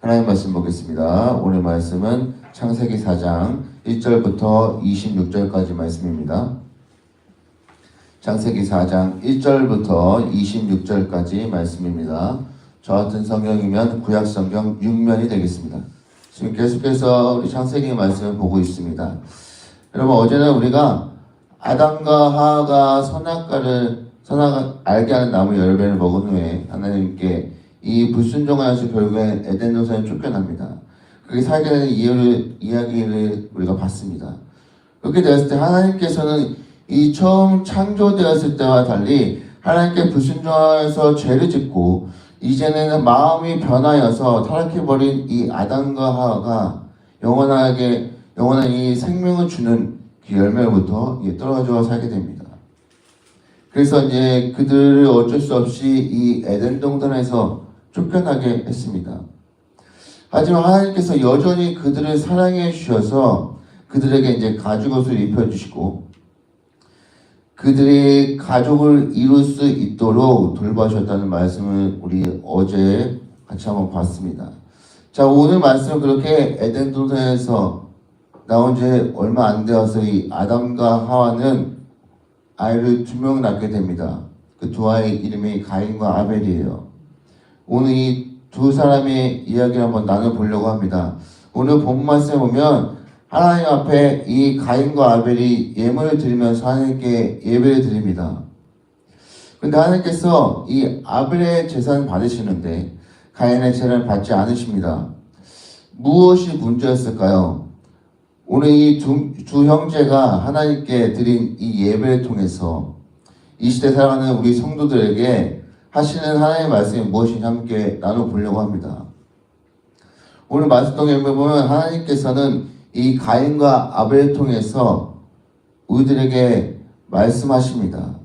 하나님 말씀 보겠습니다. 오늘 말씀은 창세기 4장 1절부터 26절까지 말씀입니다. 창세기 4장 1절부터 26절까지 말씀입니다. 저 같은 성경이면 구약성경 6면이 되겠습니다. 지금 계속해서 우리 창세기 말씀을 보고 있습니다. 여러분, 어제는 우리가 아담과 하와가 선악과를 알게 하는 나무 열매를 먹은 후에 하나님께 이 불순종하여서 결국엔 에덴 동산에 쫓겨납니다. 그게 살게 되는 이야기를 우리가 봤습니다. 그렇게 되었을 때 하나님께서는 이 처음 창조되었을 때와 달리 하나님께 불순종하여서 죄를 짓고 이제는 마음이 변하여서 타락해버린 이 아담과 하와가 영원한 이 생명을 주는 그 열매로부터 떨어져 살게 됩니다. 그래서 이제 그들을 어쩔 수 없이 이 에덴 동산에서 쫓겨나게 했습니다. 하지만 하나님께서 여전히 그들을 사랑해 주셔서 그들에게 이제 가죽옷을 입혀주시고 그들이 가족을 이룰 수 있도록 돌봐주셨다는 말씀을 우리 어제 같이 한번 봤습니다. 자, 오늘 말씀은 그렇게 에덴 동산에서 나온 지 얼마 안 되어서 이 아담과 하와는 아이를 2명 낳게 됩니다. 그 두 아이 이름이 가인과 아벨이에요. 오늘 이 두 사람의 이야기를 한번 나눠보려고 합니다. 오늘 본 말씀에 보면 하나님 앞에 이 가인과 아벨이 예물을 드리면서 하나님께 예배를 드립니다. 그런데 하나님께서 이 아벨의 제사는 받으시는데 가인의 제사를 받지 않으십니다. 무엇이 문제였을까요? 오늘 이 두 형제가 하나님께 드린 이 예배를 통해서 이 시대 살아가는 우리 성도들에게 하시는 하나님의 말씀이 무엇인지 함께 나눠보려고 합니다. 오늘 말씀 통해 보면 하나님께서는 이 가인과 아벨을 통해서 우리들에게 말씀하십니다.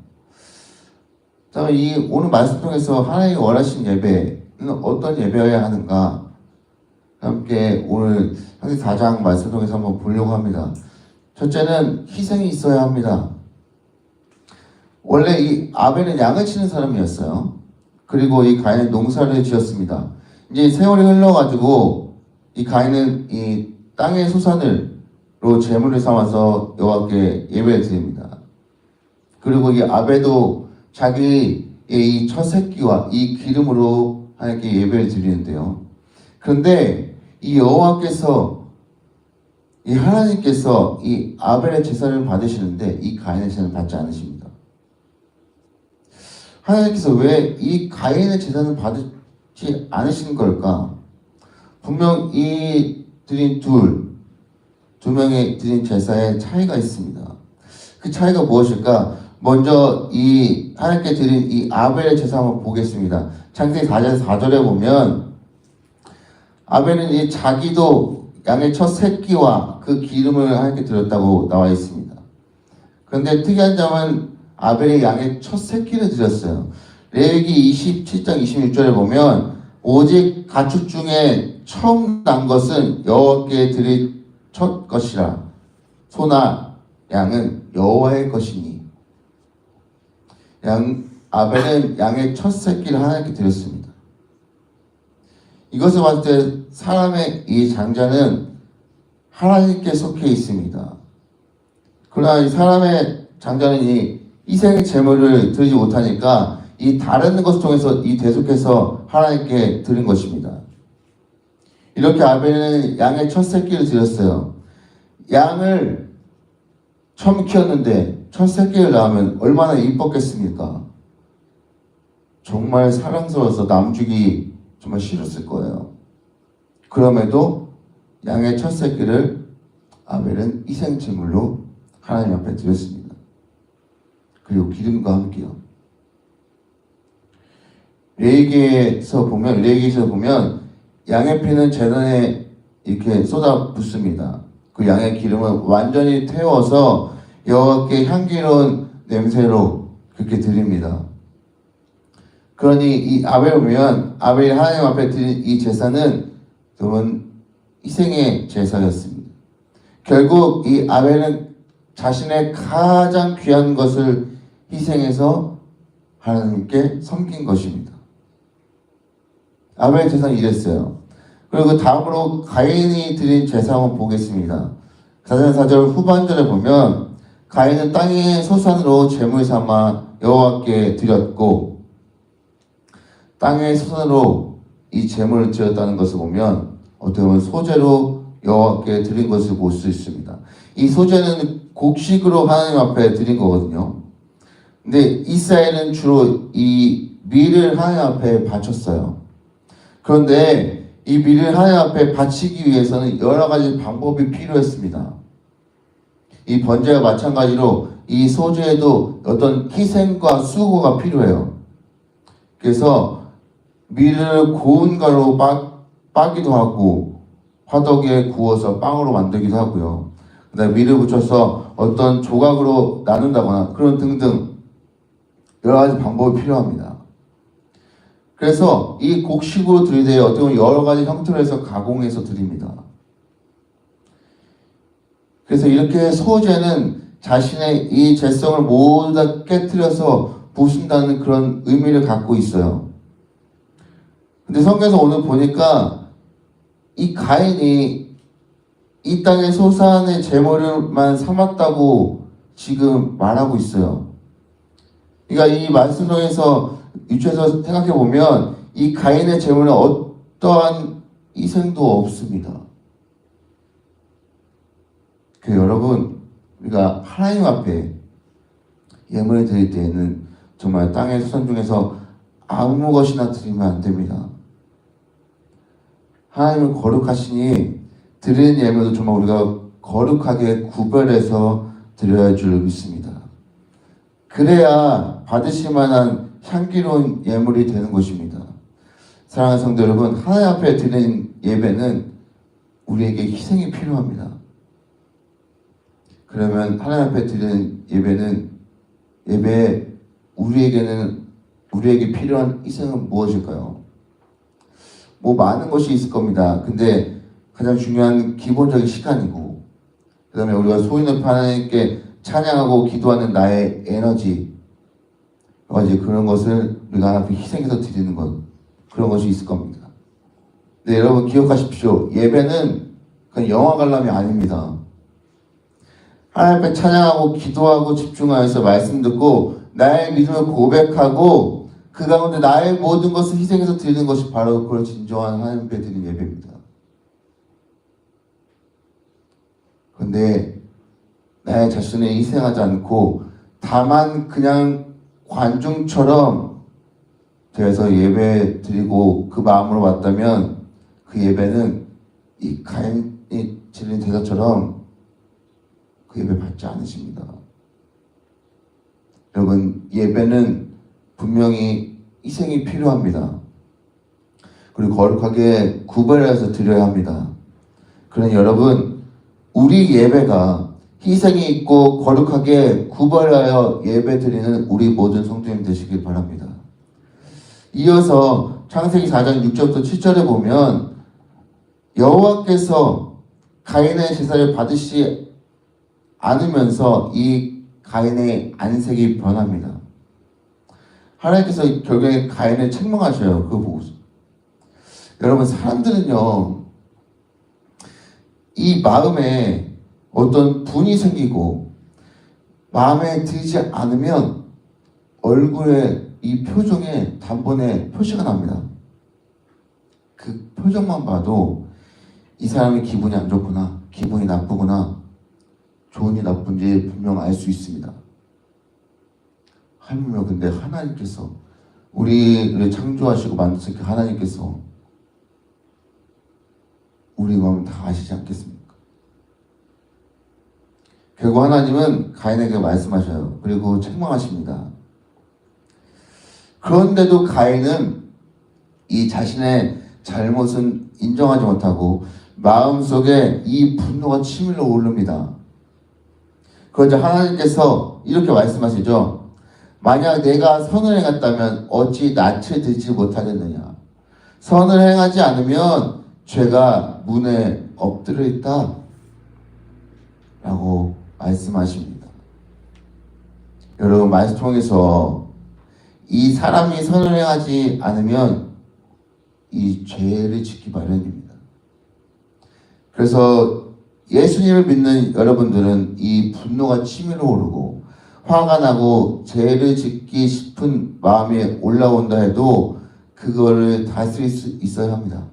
자, 이 오늘 말씀 통해서 하나님이 원하신 예배는 어떤 예배여야 하는가? 함께 오늘 창세기 4장 말씀 통해서 한번 보려고 합니다. 첫째는 희생이 있어야 합니다. 원래 이 아벨은 양을 치는 사람이었어요. 그리고 이 가인은 농사를 지었습니다. 이제 세월이 흘러가지고 이 가인은 이 땅의 소산으로 제물을 삼아서 여호와께 예배를 드립니다. 그리고 이 아벨도 자기 이 첫 새끼와 이 기름으로 하나님께 예배를 드리는데요. 그런데 이 여호와께서 이 하나님께서 이 아벨의 제사를 받으시는데 이 가인의 제사를 받지 않으십니다. 하나님께서 왜 이 가인의 제사는 받지 않으신 걸까? 분명 이 드린 두 명의 드린 제사에 차이가 있습니다. 그 차이가 무엇일까? 먼저 이 하나님께 드린 이 아벨의 제사 한번 보겠습니다. 창세기 4장 4절에 보면 아벨은 이 자기도 양의 첫 새끼와 그 기름을 하나님께 드렸다고 나와 있습니다. 그런데 특이한 점은 아벨이 양의 첫 새끼를 드렸어요. 레위기 27장 26절에 보면 오직 가축 중에 처음 난 것은 여호와께 드릴 첫 것이라 소나 양은 여호와의 것이니 아벨은 양의 첫 새끼를 하나님께 드렸습니다. 이것을 봤을 때 사람의 이 장자는 하나님께 속해 있습니다. 그러나 이 사람의 장자는 이 희생의 제물을 드리지 못하니까 이 다른 것을 통해서 이 대속해서 하나님께 드린 것입니다. 이렇게 아벨은 양의 첫 새끼를 드렸어요. 양을 처음 키웠는데 첫 새끼를 낳으면 얼마나 이뻤겠습니까? 정말 사랑스러워서 남주기 정말 싫었을 거예요. 그럼에도 양의 첫 새끼를 아벨은 희생제물로 하나님 앞에 드렸습니다. 그리고 기름과 함께요. 레위기에서 보면 양의 피는 제단에 이렇게 쏟아 붓습니다. 그 양의 기름을 완전히 태워서 여호와께 향기로운 냄새로 그렇게 드립니다. 그러니 이 아벨을 보면 아벨이 하나님 앞에 드린 이 제사는 여러분 희생의 제사였습니다. 결국 이 아벨은 자신의 가장 귀한 것을 희생해서 하나님께 섬긴 것입니다. 아벨 제사는 이랬어요. 그리고 다음으로 가인이 드린 제사함을 보겠습니다. 4절 후반절에 보면 가인은 땅의 소산으로 제물 삼아 여호와께 드렸고, 땅의 소산으로 이 제물을 드렸다는 것을 보면 어떻게 보면 소제로 여호와께 드린 것을 볼 수 있습니다. 이 소제는 곡식으로 하나님 앞에 드린 거거든요. 근데 이스라엘은 주로 이 밀을 하나님 앞에 바쳤어요. 그런데 이 밀을 하나님 앞에 바치기 위해서는 여러 가지 방법이 필요했습니다. 이 번제와 마찬가지로 이 소제에도 어떤 희생과 수고가 필요해요. 그래서 밀을 고운 가루로 빠기도 하고 화덕에 구워서 빵으로 만들기도 하고요. 그다음에 밀을 붙여서 어떤 조각으로 나눈다거나 그런 등등 여러 가지 방법이 필요합니다. 그래서 이 곡식으로 드리되 어떻게 보면 여러 가지 형태로 해서 가공해서 드립니다. 그래서 이렇게 소제는 자신의 이 죄성을 모두 다 깨트려서 부순다는 그런 의미를 갖고 있어요. 근데 성경에서 오늘 보니까 이 가인이 이 땅의 소산의 제물만 삼았다고 지금 말하고 있어요. 그러니까 이 말씀 중에서 유추해서 생각해 보면 이 가인의 제물은 어떠한 희생도 없습니다. 여러분, 우리가 하나님 앞에 예물을 드릴 때에는 정말 땅의 소산 중에서 아무 것이나 드리면 안 됩니다. 하나님은 거룩하시니 드리는 예물도 정말 우리가 거룩하게 구별해서 드려야 할 줄 믿습니다. 그래야 받으실 만한 향기로운 예물이 되는 것입니다. 사랑하는 성도 여러분, 하나님 앞에 드리는 예배는 우리에게 희생이 필요합니다. 그러면 하나님 앞에 드리는 예배에 우리에게 필요한 희생은 무엇일까요? 뭐 많은 것이 있을 겁니다. 근데 가장 중요한 기본적인 시간이고, 그 다음에 우리가 소위 높이 하나님께 찬양하고 기도하는 나의 에너지, 여러 가지 그런 것을 우리가 하나님 앞에 희생해서 드리는 것, 그런 것이 있을 겁니다. 근데 여러분 기억하십시오. 예배는 그냥 영화 관람이 아닙니다. 하나님 앞에 찬양하고 기도하고 집중하여서 말씀 듣고 나의 믿음을 고백하고 그 가운데 나의 모든 것을 희생해서 드리는 것이 바로 그런 진정한 하나님 앞에 드리는 예배입니다. 그런데 나의 자신을 희생하지 않고 다만 그냥 관중처럼 되어서 예배 드리고 그 마음으로 왔다면 그 예배는 이 가인이 드리는 제사처럼 그 예배 받지 않으십니다. 여러분, 예배는 분명히 희생이 필요합니다. 그리고 거룩하게 구별해서 드려야 합니다. 그러니 여러분, 우리 예배가 희생이 있고 거룩하게 구별하여 예배 드리는 우리 모든 성도님 되시길 바랍니다. 이어서 창세기 4장 6절부터 7절에 보면 여호와께서 가인의 제사를 받으시지 않으면서 이 가인의 안색이 변합니다. 하나님께서 결국에 가인을 책망하셔요. 그거 보고서. 여러분, 사람들은요, 이 마음에 어떤 분이 생기고 마음에 들지 않으면 얼굴에 이 표정에 단번에 표시가 납니다. 그 표정만 봐도 이 사람의 기분이 안 좋구나, 기분이 나쁘구나, 좋은지 나쁜지 분명 알 수 있습니다. 하물며 근데 하나님께서 우리를 창조하시고 만드신 그 하나님께서 우리 마음 다 아시지 않겠습니까? 결국 하나님은 가인에게 말씀하셔요. 그리고 책망하십니다. 그런데도 가인은 이 자신의 잘못은 인정하지 못하고 마음속에 이 분노가 치밀어 오릅니다. 그러자 하나님께서 이렇게 말씀하시죠. 만약 내가 선을 행했다면 어찌 낯을 들지 못하겠느냐. 선을 행하지 않으면 죄가 문에 엎드려 있다 라고 말씀하십니다. 여러분, 말씀 통해서 이 사람이 선을 행하지 않으면 이 죄를 짓기 마련입니다. 그래서 예수님을 믿는 여러분들은 이 분노가 치밀어 오르고 화가 나고 죄를 짓기 싶은 마음이 올라온다 해도 그거를 다스릴 수 있어야 합니다.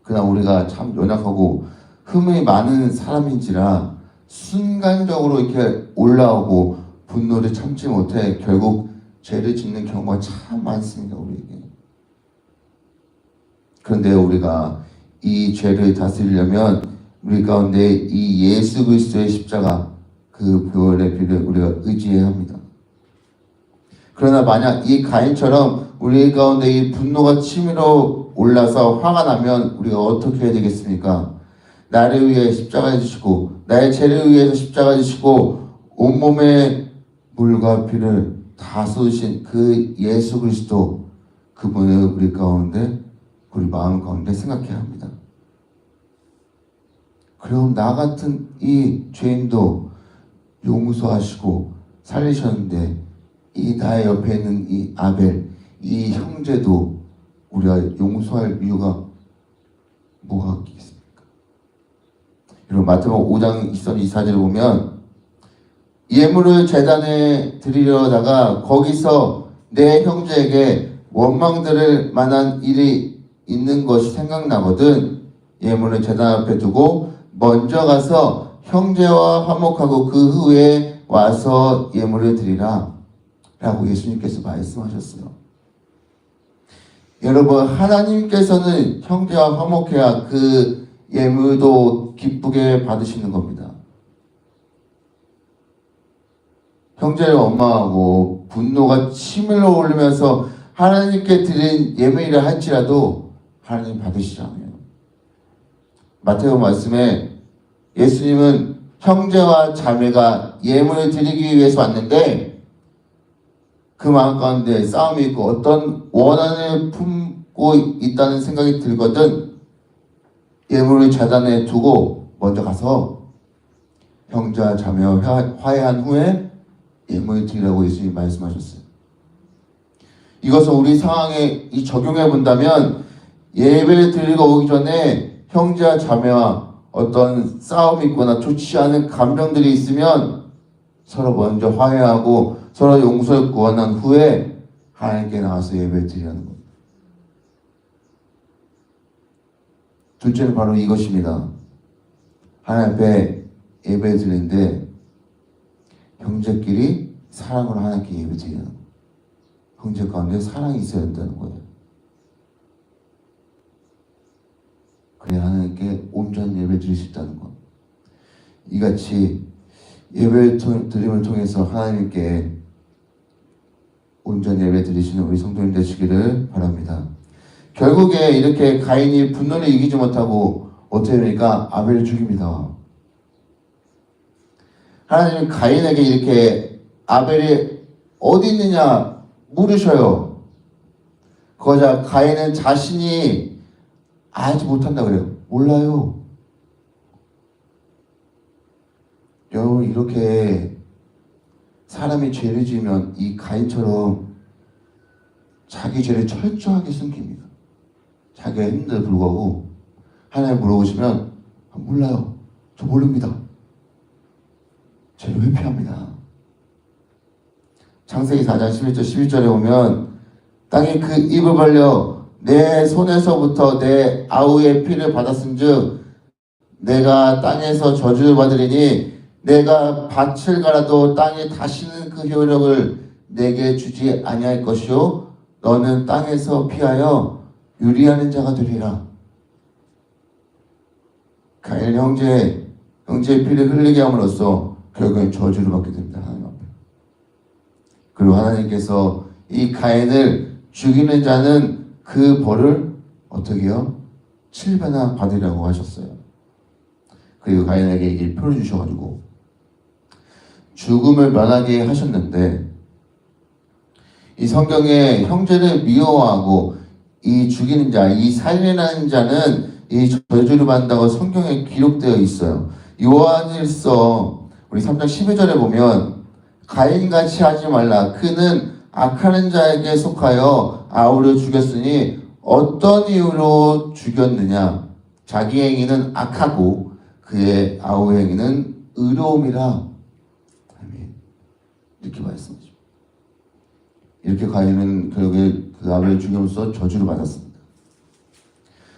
그러나 우리가 참 연약하고 흠이 많은 사람인지라 순간적으로 이렇게 올라오고 분노를 참지 못해 결국 죄를 짓는 경우가 참 많습니다, 우리에게. 그런데 우리가 이 죄를 다스리려면 우리 가운데 이 예수 그리스도의 십자가 그 보혈의 피를 우리가 의지해야 합니다. 그러나 만약 이 가인처럼 우리 가운데 이 분노가 치밀어 올라서 화가 나면 우리가 어떻게 해야 되겠습니까? 나를 위해 십자가 지시고 나의 죄를 위해서 십자가 지시고 온몸에 물과 피를 다 쏟으신 그 예수 그리스도, 그분을 우리 가운데, 우리 마음 가운데 생각해야 합니다. 그럼 나 같은 이 죄인도 용서하시고 살리셨는데 이 나의 옆에 있는 이 아벨, 이 형제도 우리가 용서할 이유가 뭐가 있겠습니까? 여러분 마태복음 5장 23-24절을 보면 예물을 제단에 드리려다가 거기서 내 형제에게 원망들을 만한 일이 있는 것이 생각나거든 예물을 제단 앞에 두고 먼저 가서 형제와 화목하고 그 후에 와서 예물을 드리라 라고 예수님께서 말씀하셨어요. 여러분 하나님께서는 형제와 화목해야 그 예물도 기쁘게 받으시는 겁니다. 형제를 원망하고 분노가 치밀어 오르면서 하나님께 드린 예물이라 할지라도 하나님 받으시지 않아요. 마태복음 말씀에 예수님은 형제와 자매가 예물을 드리기 위해서 왔는데 그 마음 가운데 싸움이 있고 어떤 원한을 품고 있다는 생각이 들거든 예물을 제단에 두고 먼저 가서 형제와 자매와 화해한 후에 예물을 드리라고 예수님이 말씀하셨어요. 이것을 우리 상황에 적용해 본다면 예배를 드리고 오기 전에 형제와 자매와 어떤 싸움이 있거나 좋지 않은 감정들이 있으면 서로 먼저 화해하고 서로 용서를 구원한 후에 하나님께 나와서 예배를 드리라는 겁니다. 둘째는 바로 이것입니다. 하나님 앞에 예배를 드리는데 형제끼리 사랑으로 하나님께 예배 드리는 거예요. 형제 가운데 사랑이 있어야 된다는 거예요. 그래야 하나님께 온전한 예배 드릴 수 있다는 것. 이같이 예배 드림을 통해서 하나님께 온전한 예배 드리시는 우리 성도님 되시기를 바랍니다. 결국에 이렇게 가인이 분노를 이기지 못하고 어떻게 됩니까? 아벨을 죽입니다. 하나님은 가인에게 이렇게 아벨이 어디 있느냐 물으셔요. 그러자 가인은 자신이 알지 못한다 그래요. 몰라요. 여러분 이렇게 사람이 죄를 지으면 이 가인처럼 자기 죄를 철저하게 숨깁니다. 자기가 했는데도 불구하고 하나님 물어보시면 몰라요. 저 모릅니다. 죄를 회피합니다. 창세기 4장 11절 12절에 보면 땅이 그 입을 벌려 내 손에서부터 내 아우의 피를 받았은즉 내가 땅에서 저주를 받으리니 내가 밭을 갈아도 땅에 다시는 그 효력을 내게 주지 아니할 것이요 너는 땅에서 피하여 유리하는 자가 되리라. 가인 형제의 피를 흘리게 함으로써 결국엔 저주를 받게 됩니다. 하나님 앞에. 그리고 하나님께서 이 가인을 죽이는 자는 그 벌을 어떻게 해요? 7배나 받으라고 하셨어요. 그리고 가인에게 이 표를 주셔가지고 죽음을 면하게 하셨는데 이 성경에 형제를 미워하고 이 죽이는 자, 이 살인하는 자는 이 저주를 받는다고 성경에 기록되어 있어요. 요한일서 우리 3장 12절에 보면 가인같이 하지 말라. 그는 악하는 자에게 속하여 아우를 죽였으니 어떤 이유로 죽였느냐. 자기 행위는 악하고 그의 아우 행위는 의로움이라. 이렇게 말씀하죠. 이렇게 가인은 결국에 그 아벨을 죽임으로써 저주를 받았습니다.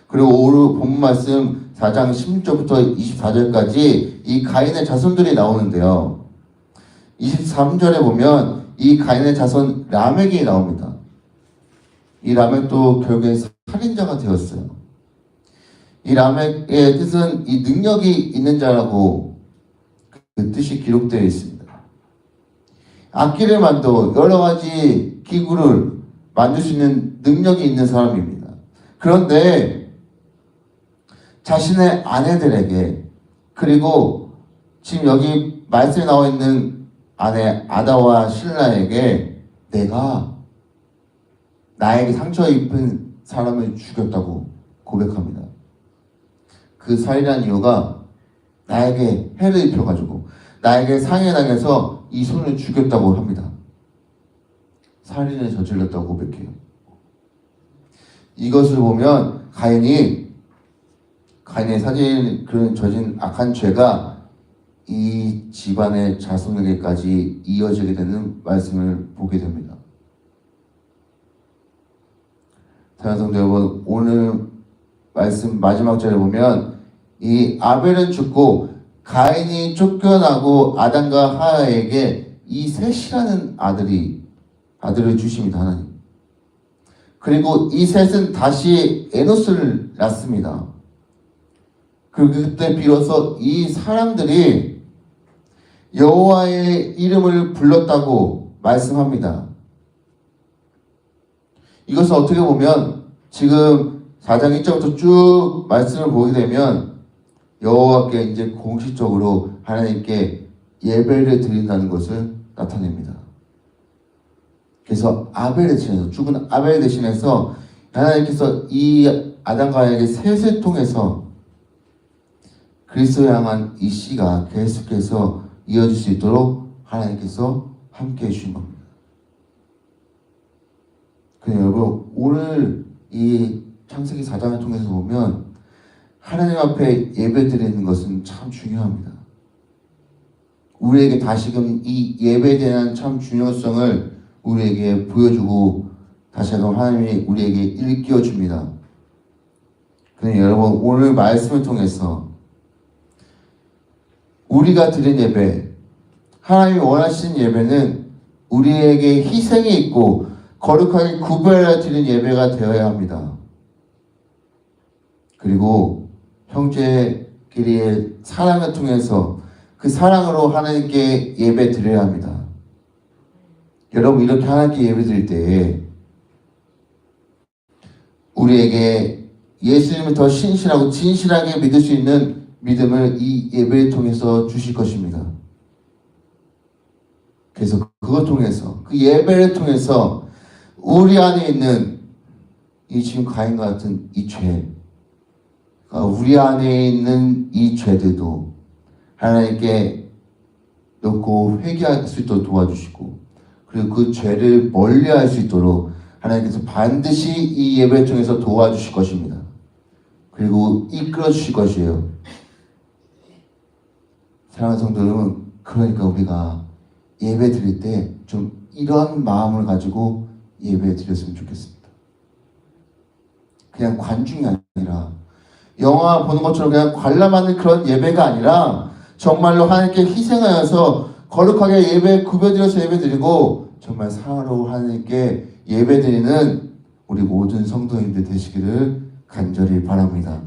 그리고 오늘 본 말씀 4장 16절부터 24절까지 이 가인의 자손들이 나오는데요. 23절에 보면 이 가인의 자손 라멕이 나옵니다. 이 라멕도 결국에 살인자가 되었어요. 이 라멕의 뜻은 이 능력이 있는 자라고 그 뜻이 기록되어 있습니다. 악기를 만들고 여러 가지 기구를 만들 수 있는 능력이 있는 사람입니다. 그런데 자신의 아내들에게, 그리고 지금 여기 말씀에 나와 있는 아내 아다와 실라에게 내가 나에게 상처 입은 사람을 죽였다고 고백합니다. 그 살인한 이유가 나에게 해를 입혀가지고 나에게 상해당해서 이 손을 죽였다고 합니다. 살인을 저질렀다고 고백해요. 이것을 보면 가인의 그런 저진 악한 죄가 이 집안의 자손에게까지 이어지게 되는 말씀을 보게 됩니다. 사랑하는 성도 여러분, 오늘 말씀 마지막 절에 보면 이 아벨은 죽고 가인이 쫓겨나고 아담과 하와에게 이 셋이라는 아들을 주십니다. 하나님. 그리고 이 셋은 다시 에노스를 낳습니다. 그때 비로소 이 사람들이 여호와의 이름을 불렀다고 말씀합니다. 이것은 어떻게 보면 지금 4장 1절부터 쭉 말씀을 보게 되면 여호와께 이제 공식적으로 하나님께 예배를 드린다는 것을 나타냅니다. 그래서 아벨 대신해서, 죽은 아벨 대신해서 하나님께서 이 아담과에게 셋을 통해서 그리스도에 향한 이 씨가 계속해서 이어질 수 있도록 하나님께서 함께 해주신 겁니다. 그래서 여러분, 오늘 이 창세기 4장을 통해서 보면 하나님 앞에 예배드리는 것은 참 중요합니다. 우리에게 다시금 이 예배에 대한 참 중요성을 우리에게 보여주고 다시 한번 하나님이 우리에게 일깨워 줍니다. 그런데 여러분, 오늘 말씀을 통해서 우리가 드린 예배, 하나님이 원하시는 예배는 우리에게 희생이 있고 거룩하게 구별해 드린 예배가 되어야 합니다. 그리고 형제끼리의 사랑을 통해서 그 사랑으로 하나님께 예배 드려야 합니다. 여러분, 이렇게 하나님께 예배 드릴 때에 우리에게 예수님을 더 신실하고 진실하게 믿을 수 있는 믿음을 이 예배를 통해서 주실 것입니다. 그래서 그것 통해서, 그 예배를 통해서 우리 안에 있는 이 지금 가인과 같은 이 죄, 우리 안에 있는 이 죄들도 하나님께 놓고 회개할 수 있도록 도와주시고, 그리고 그 죄를 멀리할 수 있도록 하나님께서 반드시 이 예배를 통해서 도와주실 것입니다. 그리고 이끌어 주실 것이에요. 사랑하는 성도 여러분, 그러니까 우리가 예배 드릴 때 좀 이런 마음을 가지고 예배 드렸으면 좋겠습니다. 그냥 관중이 아니라 영화 보는 것처럼 그냥 관람하는 그런 예배가 아니라 정말로 하나님께 희생하여서 거룩하게 예배 구별드려서 예배드리고 정말 사랑으로 하나님께 예배드리는 우리 모든 성도님들 되시기를 간절히 바랍니다.